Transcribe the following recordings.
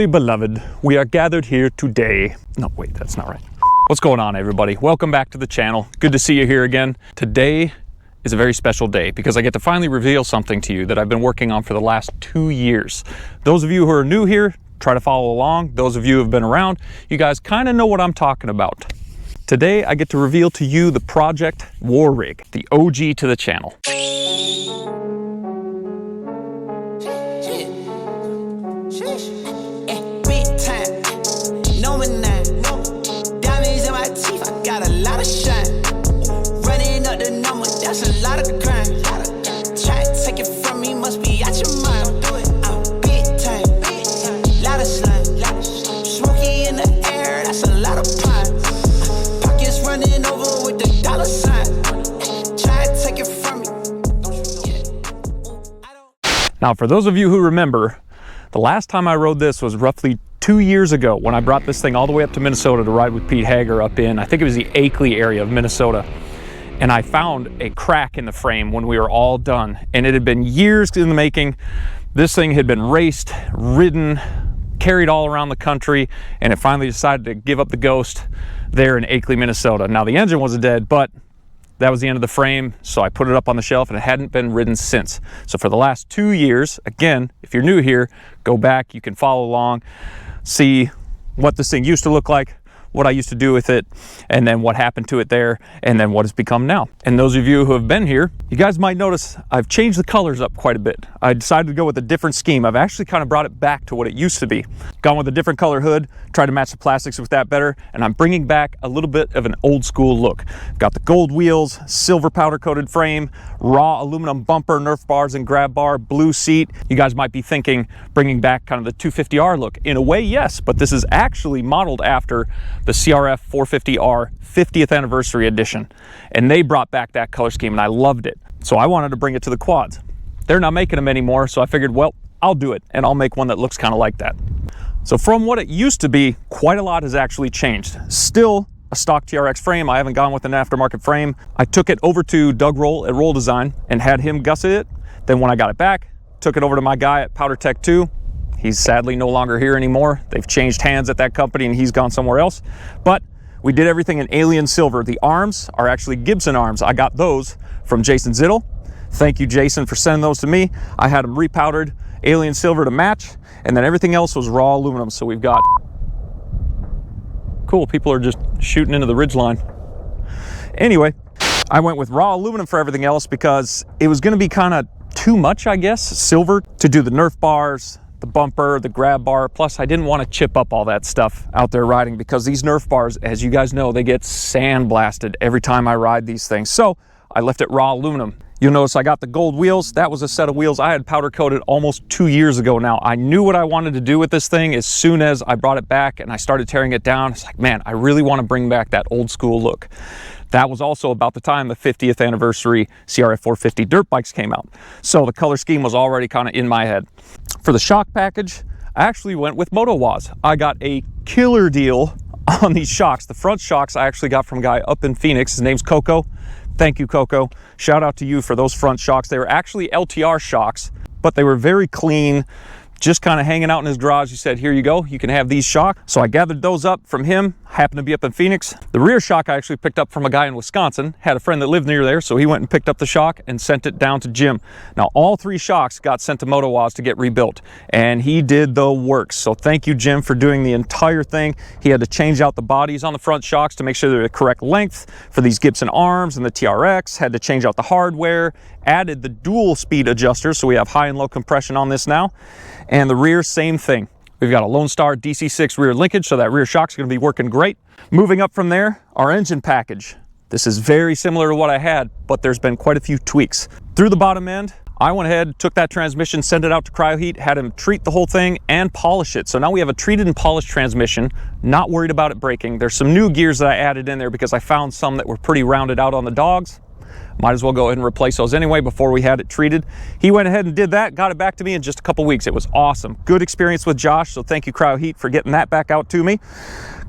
Dearly beloved, we are gathered here today. No, wait, that's not right. What's going on, everybody? Welcome back to the channel. Good to see you here again. Today is a very special day because I get to finally reveal something to you that I've been working on for the last 2 years. Those of you who are new here, try to follow along. Those of you who have been around, you guys kind of know what I'm talking about. Today, I get to reveal to you the Project War Rig, the OG to the channel. Got a lot of shine, running up the number, that's a lot of crime. Try to take it from me, must be out your mind. Do it, I'm big time, lot of slime, smoky in the air, that's a lot of pine. Pockets running over with the dollar sign. Try to take it from me. Now, for those of you who remember, the last time I rode this was roughly 2 years ago when I brought this thing all the way up to Minnesota to ride with Pete Hager up in, I think it was the Akeley area of Minnesota. And I found a crack in the frame when we were all done. And it had been years in the making. This thing had been raced, ridden, carried all around the country, and it finally decided to give up the ghost there in Akeley, Minnesota. Now the engine wasn't dead, but that was the end of the frame, so I put it up on the shelf and it hadn't been ridden since. So for the last 2 years, again, if you're new here, go back, you can follow along, see what this thing used to look like, what I used to do with it, and then what happened to it there, and then what it's become now. And those of you who have been here, you guys might notice I've changed the colors up quite a bit. I decided to go with a different scheme. I've actually kind of brought it back to what it used to be. Gone with a different color hood, tried to match the plastics with that better, and I'm bringing back a little bit of an old school look. Got the gold wheels, silver powder coated frame, raw aluminum bumper, Nerf bars and grab bar, blue seat. You guys might be thinking bringing back kind of the 250R look. In a way, yes, but this is actually modeled after the CRF 450R 50th anniversary edition. And they brought back that color scheme and I loved it. So I wanted to bring it to the quads. They're not making them anymore, so I figured, well, I'll do it and I'll make one that looks kind of like that. So from what it used to be, quite a lot has actually changed. Still a stock TRX frame. I haven't gone with an aftermarket frame. I took it over to Doug Roll at Roll Design and had him gusset it. Then when I got it back, took it over to my guy at Powder Tech 2. He's sadly no longer here anymore. They've changed hands at that company and he's gone somewhere else. But we did everything in alien silver. The arms are actually Gibson arms. I got those from Jason Zittel. Thank you, Jason, for sending those to me. I had them repowdered alien silver to match, and then everything else was raw aluminum. So we've got, cool, people are just shooting into the ridge line. Anyway, I went with raw aluminum for everything else because it was gonna be kind of too much, I guess, silver to do the Nerf bars, the bumper, the grab bar. Plus I didn't want to chip up all that stuff out there riding because these Nerf bars, as you guys know, they get sandblasted every time I ride these things. So I left it raw aluminum. You'll notice I got the gold wheels. That was a set of wheels I had powder coated almost 2 years ago now. I knew what I wanted to do with this thing as soon as I brought it back and I started tearing it down. It's like, man, I really want to bring back that old school look. That was also about the time the 50th anniversary CRF 450 dirt bikes came out. So the color scheme was already kind of in my head. For the shock package, I actually went with MotoWaz. I got a killer deal on these shocks. The front shocks I actually got from a guy up in Phoenix. His name's Coco. Thank you, Coco. Shout out to you for those front shocks. They were actually LTR shocks, but they were very clean, just kind of hanging out in his garage. He said, here you go, you can have these shocks. So I gathered those up from him, happened to be up in Phoenix. The rear shock I actually picked up from a guy in Wisconsin, had a friend that lived near there, so he went and picked up the shock and sent it down to Jim. Now all 3 shocks got sent to MotoWaz to get rebuilt, and he did the works. So thank you, Jim, for doing the entire thing. He had to change out the bodies on the front shocks to make sure they're the correct length for these Gibson arms and the TRX, had to change out the hardware, added the dual speed adjusters, so we have high and low compression on this now. And the rear, same thing. We've got a Lone Star DC6 rear linkage, so that rear shock's gonna be working great. Moving up from there, our engine package. This is very similar to what I had, but there's been quite a few tweaks. Through the bottom end, I went ahead, took that transmission, sent it out to cryoheat, had him treat the whole thing and polish it. So now we have a treated and polished transmission, not worried about it breaking. There's some new gears that I added in there because I found some that were pretty rounded out on the dogs. Might as well go ahead and replace those anyway before we had it treated. He went ahead and did that, got it back to me in just a couple weeks. It was awesome. Good experience with Josh, so thank you, Cryoheat, for getting that back out to me.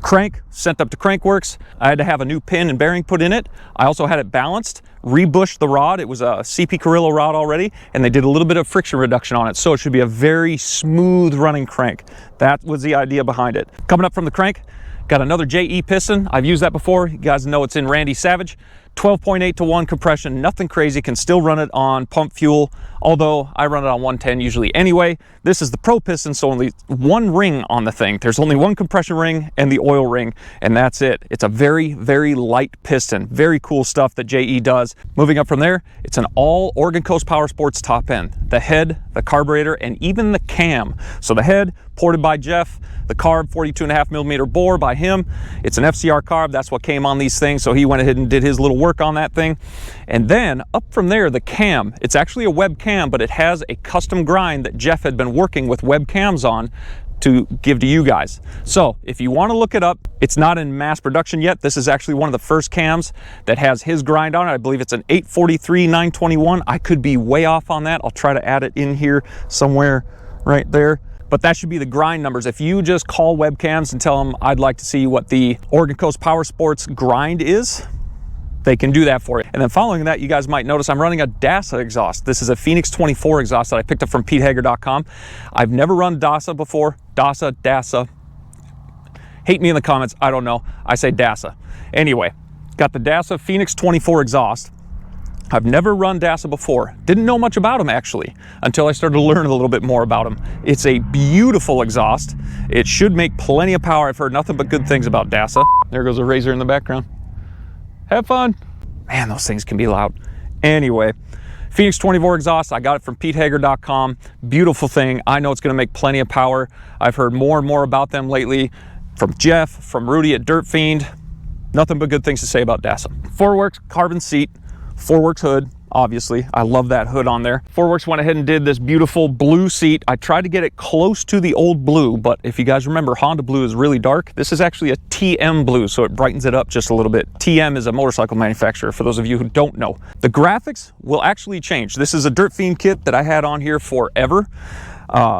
Crank sent up to Crankworks. I had to have a new pin and bearing put in it. I also had it balanced, rebushed the rod. It was a CP Carrillo rod already, and they did a little bit of friction reduction on it, so it should be a very smooth running crank. That was the idea behind it. Coming up from the crank, got another JE piston. I've used that before. You guys know it's in Randy Savage. 12.8 to 1 compression, nothing crazy, can still run it on pump fuel, although I run it on 110 usually anyway. This is the Pro piston, so only one ring on the thing. There's only one compression ring and the oil ring, and that's it. It's a very, very light piston. Very cool stuff that JE does. Moving up from there, it's an all Oregon Coast Power Sports top end. The head, the carburetor, and even the cam. So the head, ported by Jeff, the carb, 42.5mm bore by him. It's an FCR carb, that's what came on these things, so he went ahead and did his little work on that thing. And then up from there, the cam, it's actually a web cam, but it has a custom grind that Jeff had been working with web cams on to give to you guys. So if you want to look it up, it's not in mass production yet. This is actually one of the first cams that has his grind on it. I believe it's an 843-921. I could be way off on that. I'll try to add it in here somewhere right there. But that should be the grind numbers. If you just call webcams and tell them I'd like to see what the Oregon Coast Power Sports grind is, they can do that for you. And then following that, you guys might notice I'm running a DASA exhaust. This is a Phoenix 24 exhaust that I picked up from PeteHager.com. I've never run DASA before. DASA. Hate me in the comments, I don't know. I say DASA. Anyway, got the DASA Phoenix 24 exhaust. I've never run DASA before. Didn't know much about them actually, until I started to learn a little bit more about them. It's a beautiful exhaust. It should make plenty of power. I've heard nothing but good things about DASA. There goes a Razor in the background. Have fun. Man, those things can be loud. Anyway, Phoenix 24 exhaust, I got it from PeteHager.com. Beautiful thing. I know it's gonna make plenty of power. I've heard more and more about them lately from Jeff, from Rudy at Dirt Fiend. Nothing but good things to say about DASA. 4Works carbon seat, 4Works hood, obviously. I love that hood on there. 4Works went ahead and did this beautiful blue seat. I tried to get it close to the old blue, but if you guys remember, Honda blue is really dark. This is actually a TM blue, so it brightens it up just a little bit. TM is a motorcycle manufacturer, for those of you who don't know. The graphics will actually change. This is a Dirt Fiend kit that I had on here forever.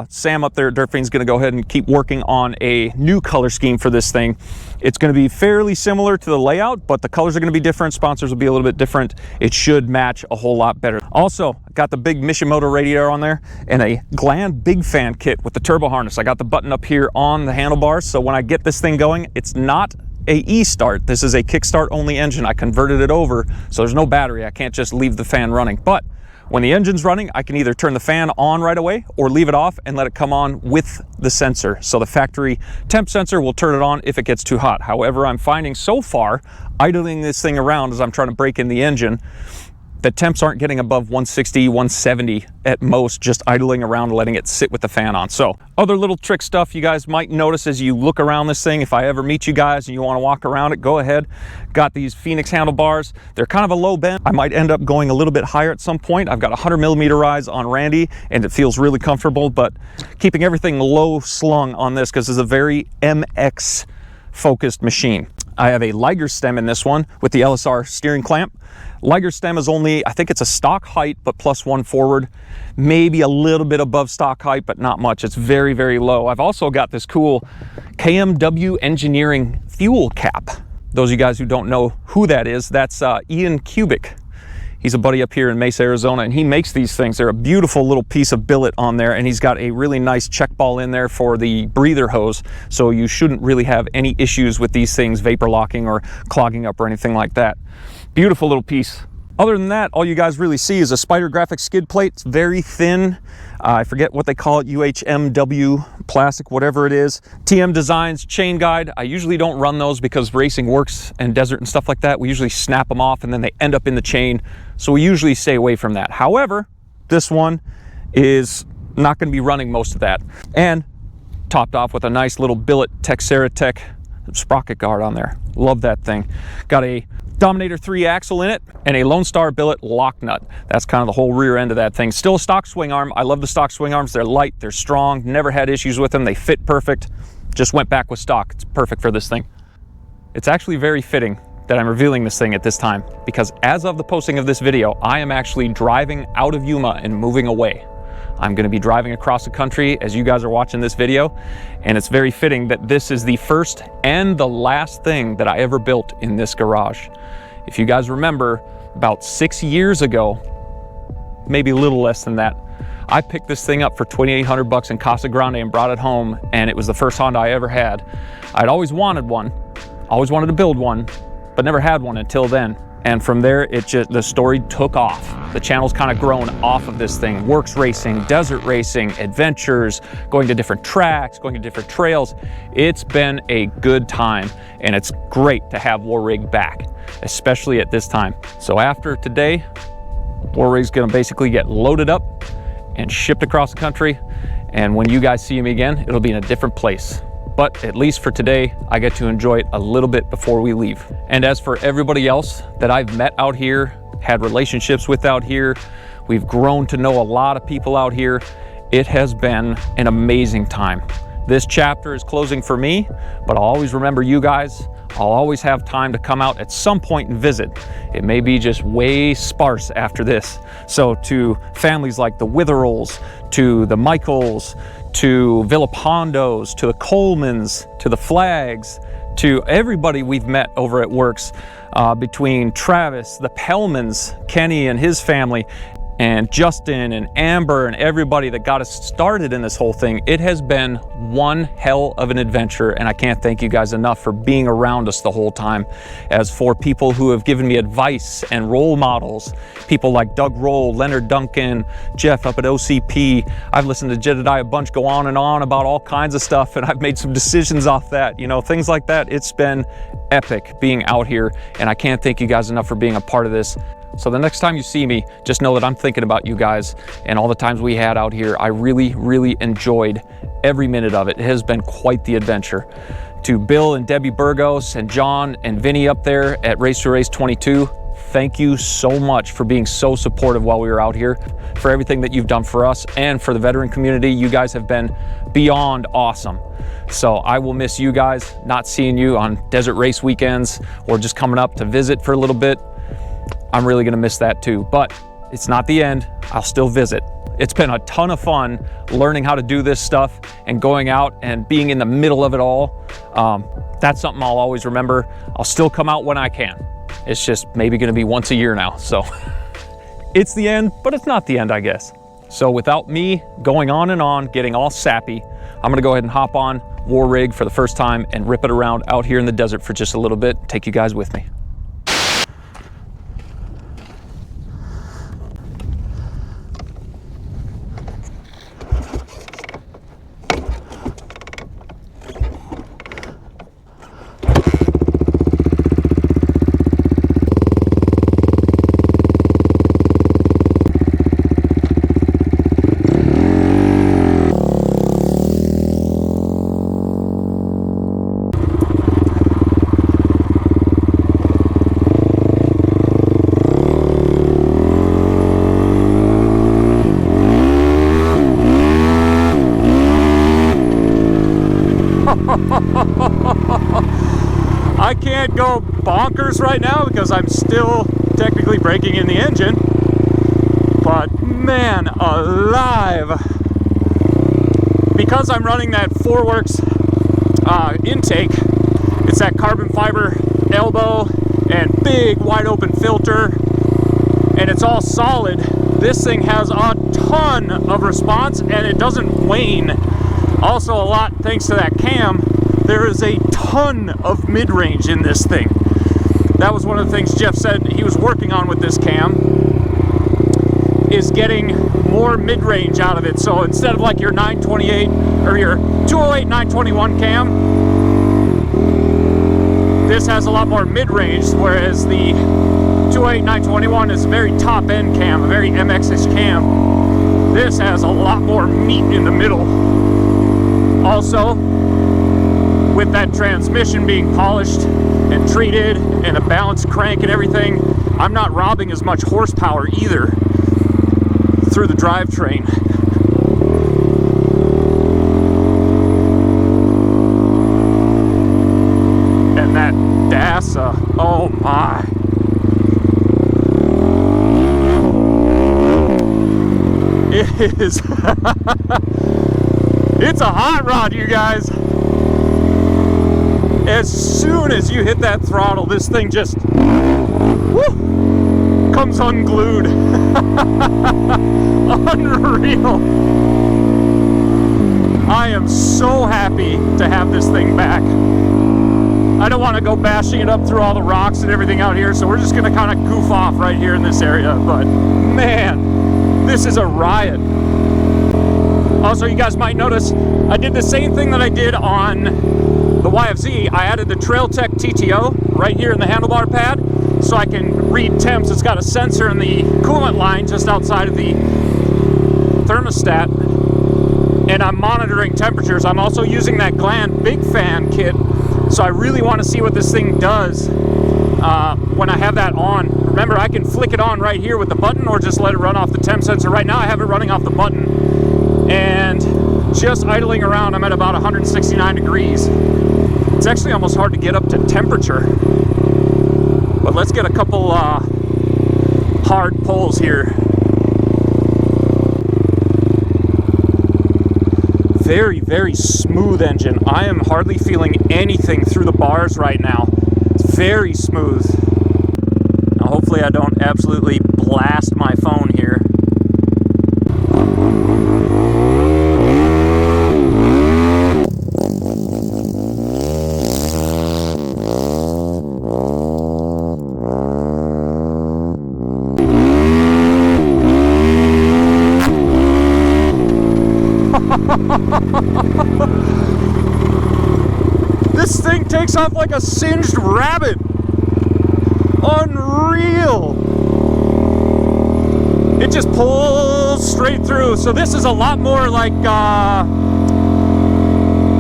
Sam up there at Dirt Fiend's gonna go ahead and keep working on a new color scheme for this thing. It's gonna be fairly similar to the layout, but the colors are gonna be different. Sponsors will be a little bit different. It should match a whole lot better. Also, got the big Mishimoto radiator on there and a Gland Big Fan kit with the turbo harness. I got the button up here on the handlebars, so when I get this thing going, it's not a e-start. This is a kickstart only engine. I converted it over, so there's no battery. I can't just leave the fan running. But when the engine's running, I can either turn the fan on right away or leave it off and let it come on with the sensor. So the factory temp sensor will turn it on if it gets too hot. However, I'm finding so far, idling this thing around as I'm trying to break in the engine, the temps aren't getting above 160, 170 at most, just idling around and letting it sit with the fan on. So other little trick stuff you guys might notice as you look around this thing. If I ever meet you guys and you want to walk around it, go ahead. Got these Phoenix handlebars. They're kind of a low bend. I might end up going a little bit higher at some point. I've got 100mm rise on Randy and it feels really comfortable, but keeping everything low slung on this because it's a very MX focused machine. I have a Liger stem in this one with the LSR steering clamp. Liger stem is only, I think it's a stock height, but +1 forward, maybe a little bit above stock height, but not much. It's very, very low. I've also got this cool KMW Engineering fuel cap. Those of you guys who don't know who that is, that's Ian Kubik. He's a buddy up here in Mesa, Arizona, and he makes these things. They're a beautiful little piece of billet on there, and he's got a really nice check ball in there for the breather hose, so you shouldn't really have any issues with these things vapor locking or clogging up or anything like that. Beautiful little piece. Other than that, all you guys really see is a Spider Graphics skid plate. It's very thin. I forget what they call it, UHMW plastic, whatever it is. TM Designs chain guide. I usually don't run those because racing works and desert and stuff like that. We usually snap them off and then they end up in the chain. So we usually stay away from that. However, this one is not going to be running most of that. And topped off with a nice little billet Texera Tech sprocket guard on there. Love that thing. Got a Dominator 3 axle in it and a Lone Star billet lock nut. That's kind of the whole rear end of that thing. Still a stock swing arm. I love the stock swing arms. They're light, they're strong, never had issues with them. They fit perfect. Just went back with stock. It's perfect for this thing. It's actually very fitting that I'm revealing this thing at this time because as of the posting of this video, I am actually driving out of Yuma and moving away. I'm going to be driving across the country as you guys are watching this video, and it's very fitting that this is the first and the last thing that I ever built in this garage. If you guys remember, about 6 years ago, maybe a little less than that, I picked this thing up for $2,800 in Casa Grande and brought it home, and it was the first Honda I ever had. I'd always wanted one, always wanted to build one, but never had one until then. And from there, the story took off. The channel's kind of grown off of this thing. Works racing, desert racing, adventures, going to different tracks, going to different trails. It's been a good time, and it's great to have War Rig back, especially at this time. So after today, War Rig's gonna basically get loaded up and shipped across the country. And when you guys see me again, it'll be in a different place. But at least for today, I get to enjoy it a little bit before we leave. And as for everybody else that I've met out here, had relationships with out here, we've grown to know a lot of people out here. It has been an amazing time. This chapter is closing for me, but I'll always remember you guys. I'll always have time to come out at some point and visit. It may be just way sparse after this. So to families like the Witheralls, to the Michaels, to Villapondos, to the Colemans, to the Flags, to everybody we've met over at Works, between Travis, the Pellmans, Kenny and his family, and Justin and Amber and everybody that got us started in this whole thing. It has been one hell of an adventure, and I can't thank you guys enough for being around us the whole time. As for people who have given me advice and role models, people like Doug Roll, Leonard Duncan, Jeff up at OCP. I've listened to Jedediah Bunch go on and on about all kinds of stuff, and I've made some decisions off that, you know, things like that. It's been epic being out here, and I can't thank you guys enough for being a part of this. So the next time you see me, just know that I'm thinking about you guys and all the times we had out here. I really, really enjoyed every minute of it. It has been quite the adventure. To Bill and Debbie Burgos and John and Vinny up there at Race to Race 22, thank you so much for being so supportive while we were out here, for everything that you've done for us and for the veteran community. You guys have been beyond awesome. So I will miss you guys, not seeing you on desert race weekends or just coming up to visit for a little bit. I'm really gonna miss that too, but it's not the end. I'll still visit. It's been a ton of fun learning how to do this stuff and going out and being in the middle of it all. That's something I'll always remember. I'll still come out when I can. It's just maybe gonna be once a year now. So it's the end, but it's not the end, I guess. So without me going on and on, getting all sappy, I'm gonna go ahead and hop on War Rig for the first time and rip it around out here in the desert for just a little bit. Take you guys with me. I can't go bonkers right now because I'm still technically braking in the engine, but man alive, because I'm running that 4Works intake, it's that carbon fiber elbow and big wide open filter, and it's all solid. This thing has a ton of response and it doesn't wane. Also, a lot thanks to that cam, there is a ton of mid-range in this thing. That was one of the things Jeff said he was working on with this cam, is getting more mid-range out of it. So instead of like your 928 or your 208 921 cam, this has a lot more mid-range, whereas the 208 921 is a very top-end cam, a very MX-ish cam. This has a lot more meat in the middle. Also, with that transmission being polished and treated and a balanced crank and everything, I'm not robbing as much horsepower either through the drivetrain. And that DASA, oh my. It is. It's a hot rod, you guys. As soon as you hit that throttle, this thing just comes unglued. Unreal. I am so happy to have this thing back. I don't want to go bashing it up through all the rocks and everything out here, so we're just going to kind of goof off right here in this area. But man, this is a riot. Also, you guys might notice I did the same thing that I did on the YFZ. I added the Trail Tech TTO right here in the handlebar pad so I can read temps. It's got a sensor in the coolant line just outside of the thermostat, and I'm monitoring temperatures. I'm also using that Gland Big Fan kit, so I really want to see what this thing does when I have that on. Remember, I can flick it on right here with the button or just let it run off the temp sensor. Right now I have it running off the button, and just idling around, I'm at about 169 degrees. It's actually almost hard to get up to temperature. But let's get a couple hard pulls here. Very, very smooth engine. I am hardly feeling anything through the bars right now. It's very smooth. Now hopefully I don't absolutely blast my phone here. This thing takes off like a singed rabbit. Unreal. It just pulls straight through. So this is a lot more like,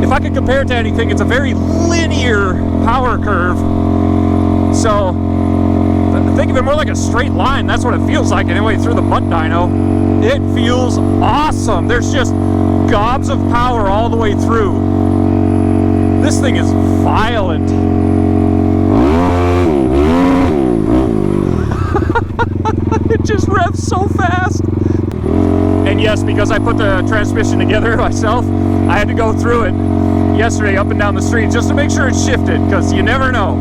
if I could compare it to anything, it's a very linear power curve. So think of it more like a straight line. That's what it feels like anyway through the butt dyno. It feels awesome. There's just gobs of power all the way through. This thing is violent. It just revs so fast. And yes, because I put the transmission together myself, I had to go through it yesterday up and down the street just to make sure it shifted, because you never know.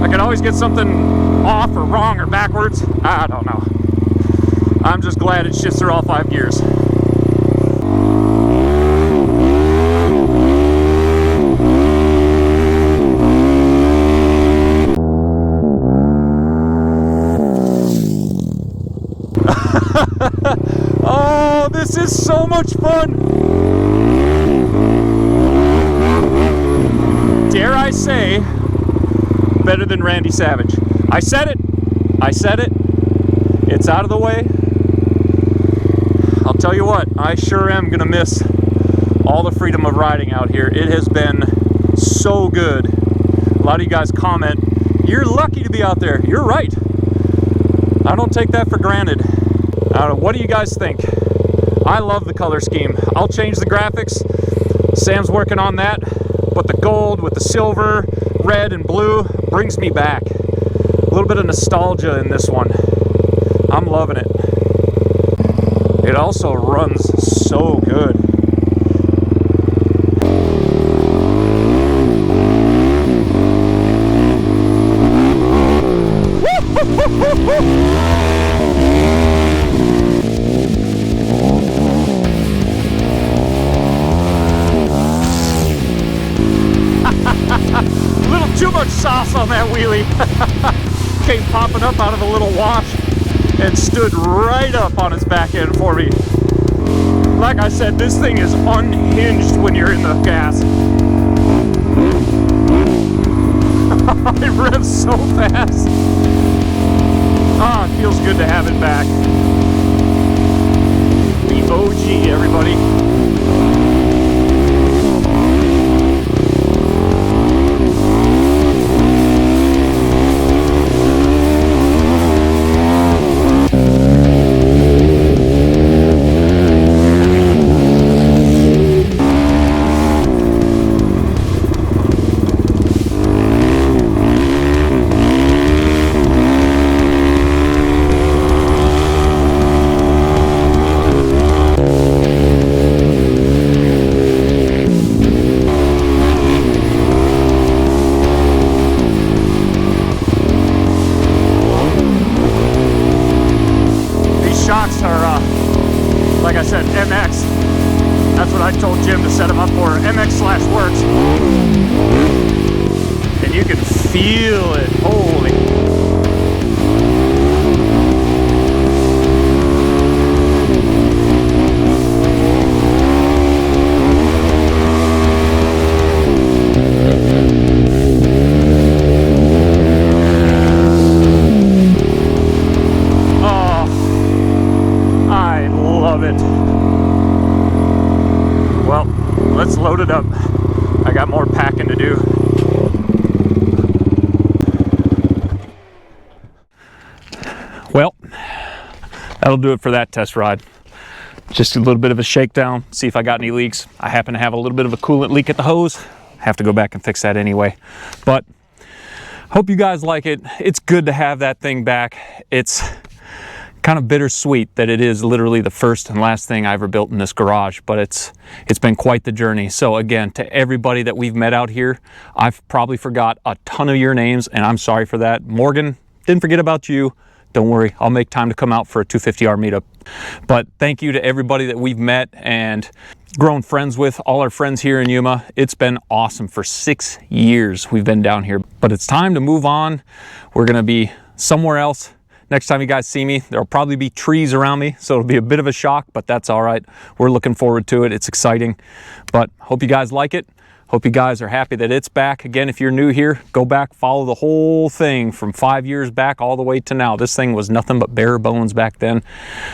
I could always get something off or wrong or backwards. I don't know. I'm just glad it shifts through all 5 gears. Oh, this is so much fun! Dare I say, better than Randy Savage. I said it! I said it. It's out of the way. I'll tell you what, I sure am gonna miss all the freedom of riding out here. It has been so good. A lot of you guys comment, you're lucky to be out there. You're right. I don't take that for granted. I don't know, what do you guys think? I love the color scheme. I'll change the graphics. Sam's working on that. But the gold with the silver, red, and blue brings me back. A little bit of nostalgia in this one. I'm loving it. It also runs so good. A little too much sauce on that wheelie. Came popping up out of a little wash and stood right up on its back end for me. Like I said, this thing is unhinged when you're in the gas. It revs so fast. Ah, it feels good to have it back. The OG, everybody. shocks are, like I said, MX. That's what I told Jim to set them up for, MX/Works. And you can feel it, holy. Well, let's load it up. I got more packing to do. Well, that'll do it for that test ride. Just a little bit of a shakedown, see if I got any leaks. I happen to have a little bit of a coolant leak at the hose. Have to go back and fix that anyway. But hope you guys like it. It's good to have that thing back. It's kind of bittersweet that it is literally the first and last thing I ever built in this garage, but it's been quite the journey. So again, to everybody that we've met out here, I've probably forgot a ton of your names, and I'm sorry for that. Morgan, didn't forget about you. Don't worry, I'll make time to come out for a 250R meetup. But thank you to everybody that we've met and grown friends with, all our friends here in Yuma. It's been awesome. For 6 years we've been down here, but it's time to move on. We're gonna be somewhere else. Next time you guys see me, there'll probably be trees around me, so it'll be a bit of a shock, but that's all right. We're looking forward to it. It's exciting, but hope you guys like it. Hope you guys are happy that it's back. Again, if you're new here, go back, follow the whole thing from 5 years back all the way to now. This thing was nothing but bare bones back then,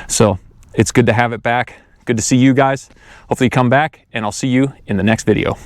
so it's good to have it back. Good to see you guys. Hopefully you come back, and I'll see you in the next video.